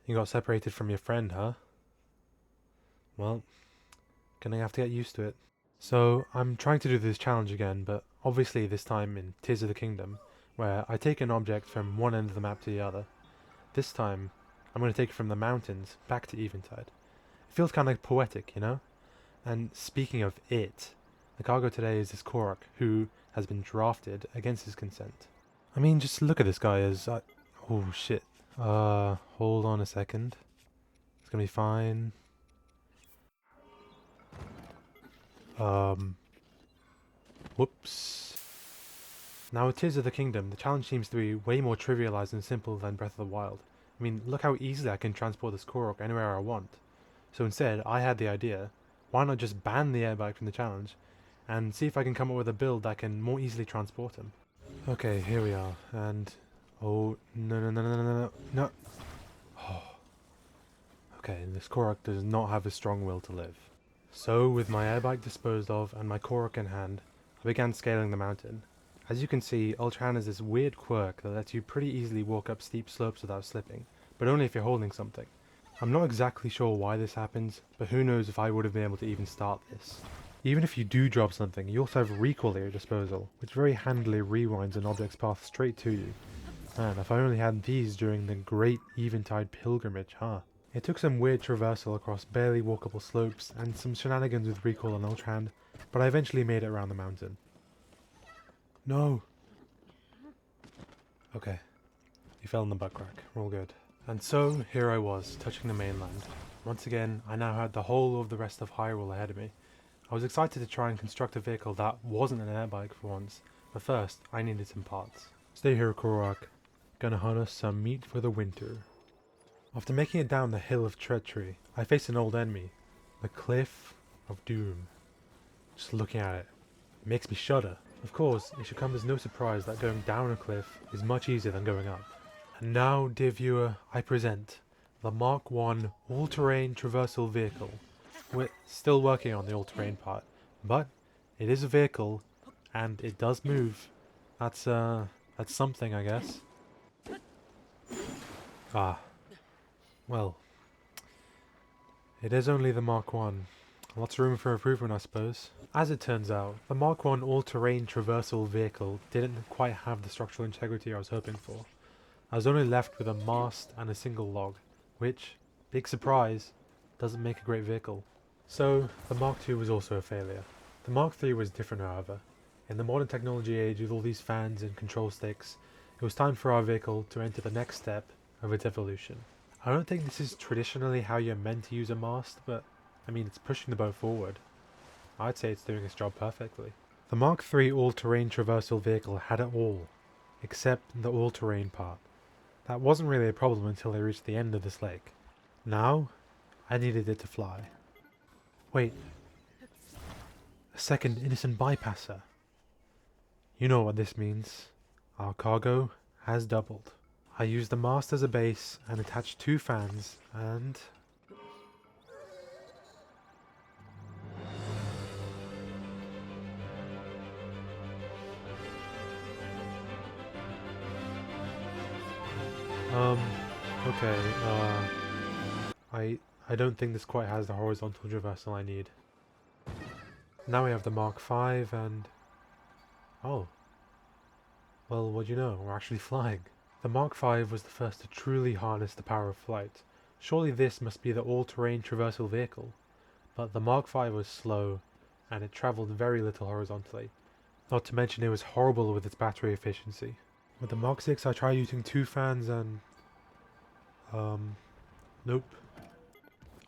You got separated from your friend, huh? Well, gonna have to get used to it. So, I'm trying to do this challenge again, but obviously this time in Tears of the Kingdom, where I take an object from one end of the map to the other. This time, I'm going to take it from the mountains back to Eventide. It feels kind of poetic, you know? And speaking of it, the cargo today is this Korok, who has been drafted against his consent. I mean, just look at this guy as oh shit. Hold on a second. It's gonna be fine. Um, whoops. Now with Tears of the Kingdom, the challenge seems to be way more trivialized and simple than Breath of the Wild. I mean, look how easily I can transport this Korok anywhere I want. So instead, I had the idea, why not just ban the airbag from the challenge, and see if I can come up with a build that can more easily transport him. Okay, here we are, and... oh, no, no, no, no, no, no, no. Oh. Okay, this Korok does not have a strong will to live. So, with my airbag disposed of and my Korok in hand, I began scaling the mountain. As you can see, Ultrahan has this weird quirk that lets you pretty easily walk up steep slopes without slipping, but only if you're holding something. I'm not exactly sure why this happens, but who knows if I would have been able to even start this. Even if you do drop something, you also have recoil at your disposal, which very handily rewinds an object's path straight to you. Man, if I only had these during the great Eventide pilgrimage, huh? It took some weird traversal across barely walkable slopes and some shenanigans with recoil and Ultrahand, but I eventually made it around the mountain. No! Okay. You fell in the butt crack. We're all good. And so, here I was, touching the mainland. Once again, I now had the whole of the rest of Hyrule ahead of me. I was excited to try and construct a vehicle that wasn't an airbike for once, but first, I needed some parts. Stay here, Korok. Gonna hunt us some meat for the winter. After making it down the Hill of Treachery, I faced an old enemy, the Cliff of Doom. Just looking at it makes me shudder. Of course, it should come as no surprise that going down a cliff is much easier than going up. And now, dear viewer, I present the Mark 1 all-terrain traversal vehicle. We're still working on the all-terrain part, but it is a vehicle, and it does move. That's something, I guess. Ah, well, it is only the Mark 1. Lots of room for improvement, I suppose. As it turns out, the Mark 1 all-terrain traversal vehicle didn't quite have the structural integrity I was hoping for. I was only left with a mast and a single log, which, big surprise, doesn't make a great vehicle. So, the Mark II was also a failure. The Mark III was different, however. In the modern technology age with all these fans and control sticks, it was time for our vehicle to enter the next step of its evolution. I don't think this is traditionally how you're meant to use a mast, but I mean, it's pushing the boat forward. I'd say it's doing its job perfectly. The Mark III all-terrain traversal vehicle had it all, except the all-terrain part. That wasn't really a problem until I reached the end of this lake. Now, I needed it to fly. Wait. A second innocent bypasser. You know what this means. Our cargo has doubled. I used the mast as a base and attached 2 fans, and... okay, I don't think this quite has the horizontal traversal I need. Now we have the Mark V and... oh. Well, what do you know, we're actually flying. The Mark V was the first to truly harness the power of flight. Surely this must be the all-terrain traversal vehicle. But the Mark V was slow, and it travelled very little horizontally. Not to mention it was horrible with its battery efficiency. With the Mark VI I tried using 2 fans and... nope.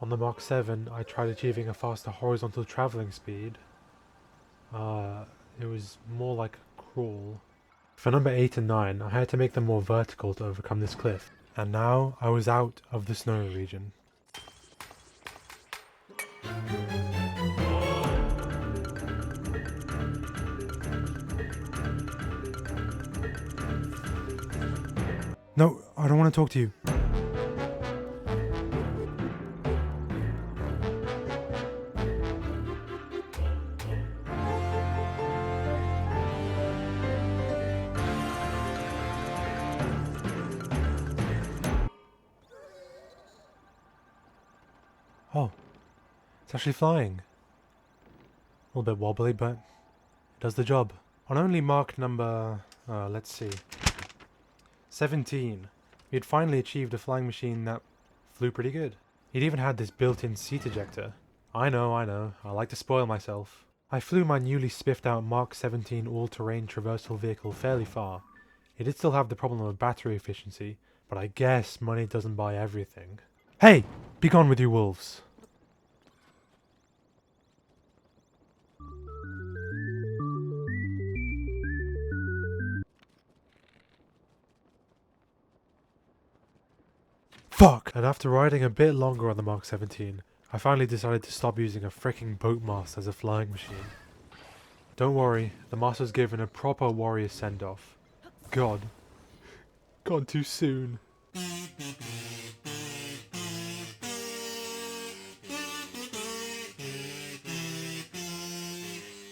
On the Mark 7 I tried achieving a faster horizontal travelling speed. It was more like a crawl. For number 8 and 9 I had to make them more vertical to overcome this cliff. And now I was out of the snow region. No, I don't want to talk to you. Oh, it's actually flying. A little bit wobbly, but it does the job. On only mark number, let's see, 17, we had finally achieved a flying machine that flew pretty good. It even had this built-in seat ejector. I know, I like to spoil myself. I flew my newly spiffed out Mark 17 all-terrain traversal vehicle fairly far. It did still have the problem of battery efficiency, but I guess money doesn't buy everything. Hey! Be gone with you wolves! Fuck! And after riding a bit longer on the Mark 17, I finally decided to stop using a fricking boat mast as a flying machine. Don't worry, the mast was given a proper warrior send-off. God. Gone too soon.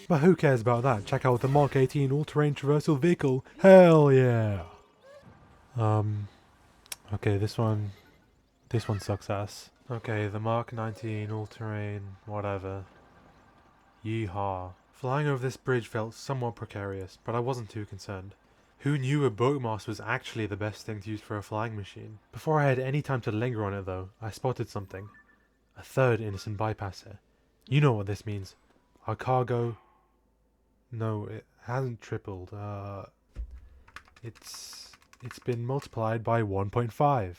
But who cares about that? Check out the Mark 18 all-terrain traversal vehicle. Hell yeah! Okay, this one sucks ass. Okay, the Mark 19 all-terrain, whatever. Yeehaw. Flying over this bridge felt somewhat precarious, but I wasn't too concerned. Who knew a boat mast was actually the best thing to use for a flying machine? Before I had any time to linger on it though, I spotted something. A third innocent bypasser. You know what this means. Our cargo... No, it hasn't tripled. It's been multiplied by 1.5.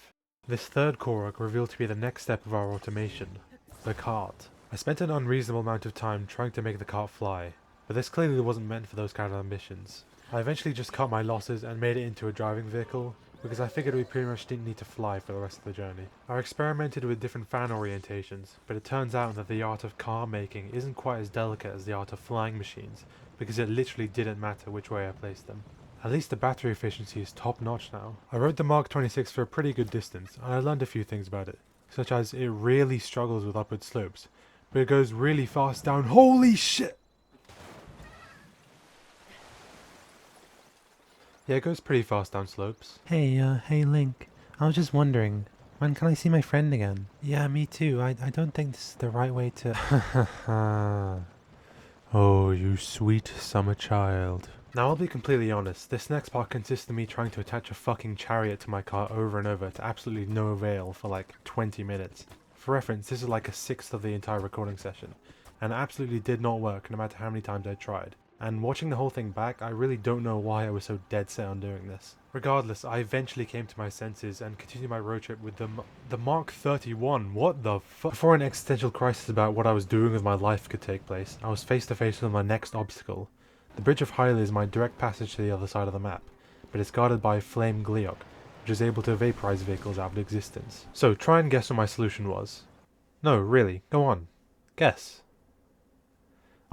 This third Korok revealed to be the next step of our automation. The cart. I spent an unreasonable amount of time trying to make the cart fly, but this clearly wasn't meant for those kind of ambitions. I eventually just cut my losses and made it into a driving vehicle, because I figured we pretty much didn't need to fly for the rest of the journey. I experimented with different fan orientations, but it turns out that the art of car making isn't quite as delicate as the art of flying machines, because it literally didn't matter which way I placed them. At least the battery efficiency is top notch now. I rode the Mark 26 for a pretty good distance, and I learned a few things about it, such as it really struggles with upward slopes, but it goes really fast down. Holy shit! Yeah, it goes pretty fast down slopes. Hey Link. I was just wondering, when can I see my friend again? Yeah, me too. I don't think this is the right way to... Oh, you sweet summer child. Now I'll be completely honest, this next part consists of me trying to attach a fucking chariot to my car over and over to absolutely no avail for like 20 minutes. For reference, this is like a sixth of the entire recording session, and it absolutely did not work no matter how many times I tried. And watching the whole thing back, I really don't know why I was so dead set on doing this. Regardless, I eventually came to my senses and continued my road trip with the Mark 31. What the fuck? Before an existential crisis about what I was doing with my life could take place, I was face to face with my next obstacle. The Bridge of Hylia is my direct passage to the other side of the map, but it's guarded by Flame Gleok, which is able to vaporize vehicles out of existence. So try and guess what my solution was. No, really, go on. Guess.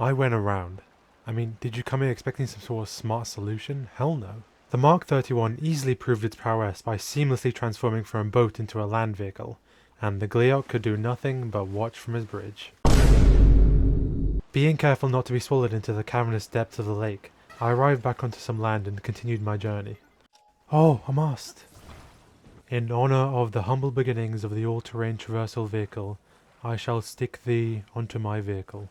I went around. I mean, did you come here expecting some sort of smart solution? Hell no. The Mark 31 easily proved its prowess by seamlessly transforming from a boat into a land vehicle, and the Gleok could do nothing but watch from his bridge. Being careful not to be swallowed into the cavernous depths of the lake, I arrived back onto some land and continued my journey. Oh, a mast! In honor of the humble beginnings of the all-terrain traversal vehicle, I shall stick thee onto my vehicle.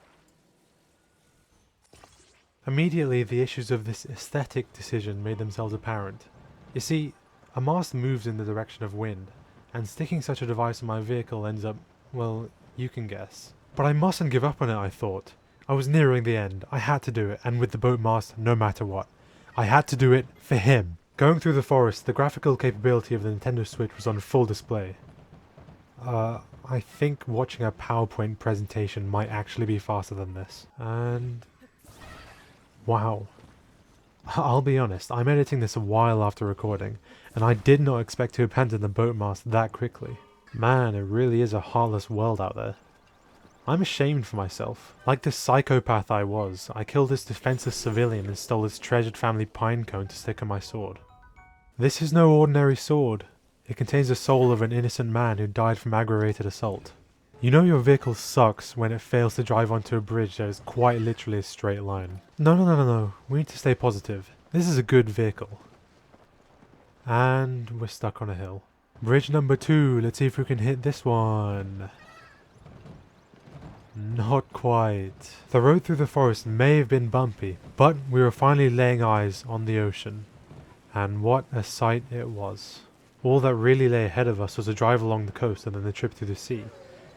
Immediately, the issues of this aesthetic decision made themselves apparent. You see, a mast moves in the direction of wind, and sticking such a device on my vehicle ends up, well, you can guess. But I mustn't give up on it, I thought. I was nearing the end. I had to do it, and with the boat mast, no matter what. I had to do it for him. Going through the forest, the graphical capability of the Nintendo Switch was on full display. I think watching a PowerPoint presentation might actually be faster than this. And... wow. I'll be honest, I'm editing this a while after recording, and I did not expect to abandon the boat mast that quickly. Man, it really is a heartless world out there. I'm ashamed for myself. Like the psychopath I was, I killed this defenseless civilian and stole his treasured family pine cone to stick on my sword. This is no ordinary sword. It contains the soul of an innocent man who died from aggravated assault. You know your vehicle sucks when it fails to drive onto a bridge that is quite literally a straight line. No. We need to stay positive. This is a good vehicle. And we're stuck on a hill. Bridge number 2. Let's see if we can hit this one. Not quite. The road through the forest may have been bumpy, but we were finally laying eyes on the ocean. And what a sight it was. All that really lay ahead of us was a drive along the coast and then the trip through the sea.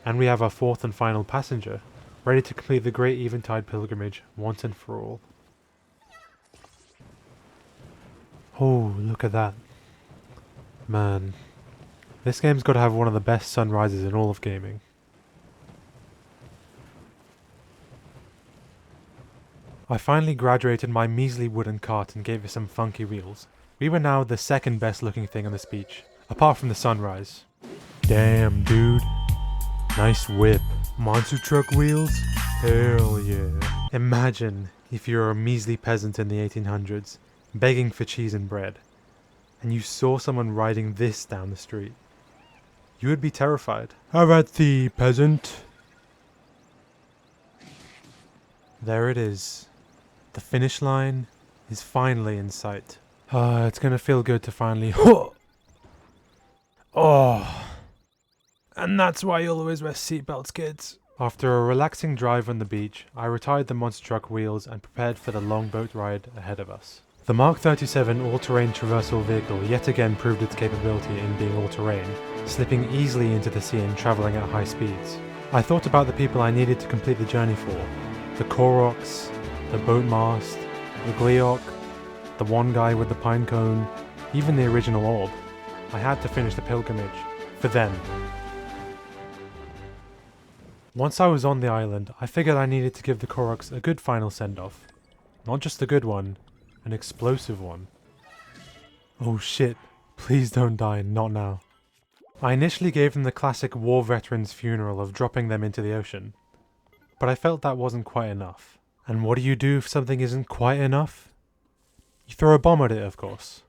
And we have our fourth and final passenger, ready to complete the great Eventide pilgrimage once and for all. Oh, look at that. Man, this game's got to have one of the best sunrises in all of gaming. I finally graduated my measly wooden cart and gave it some funky wheels. We were now the second best looking thing on this beach, apart from the sunrise. Damn, dude. Nice whip. Monster truck wheels? Hell yeah. Imagine if you're a measly peasant in the 1800s, begging for cheese and bread, and you saw someone riding this down the street. You would be terrified. Have at thee, peasant. There it is. The finish line is finally in sight. It's gonna feel good to finally... Oh! And that's why you'll always wear seatbelts, kids. After a relaxing drive on the beach, I retired the monster truck wheels and prepared for the long boat ride ahead of us. The Mark 37 all-terrain traversal vehicle yet again proved its capability in being all-terrain, slipping easily into the sea and travelling at high speeds. I thought about the people I needed to complete the journey for. The Koroks, the boat mast, the Gleok, the one guy with the pine cone, even the original orb. I had to finish the pilgrimage. For them. Once I was on the island, I figured I needed to give the Koroks a good final send-off. Not just a good one, an explosive one. Oh shit, please don't die, not now. I initially gave them the classic war veterans funeral of dropping them into the ocean. But I felt that wasn't quite enough. And what do you do if something isn't quite enough? You throw a bomb at it, of course.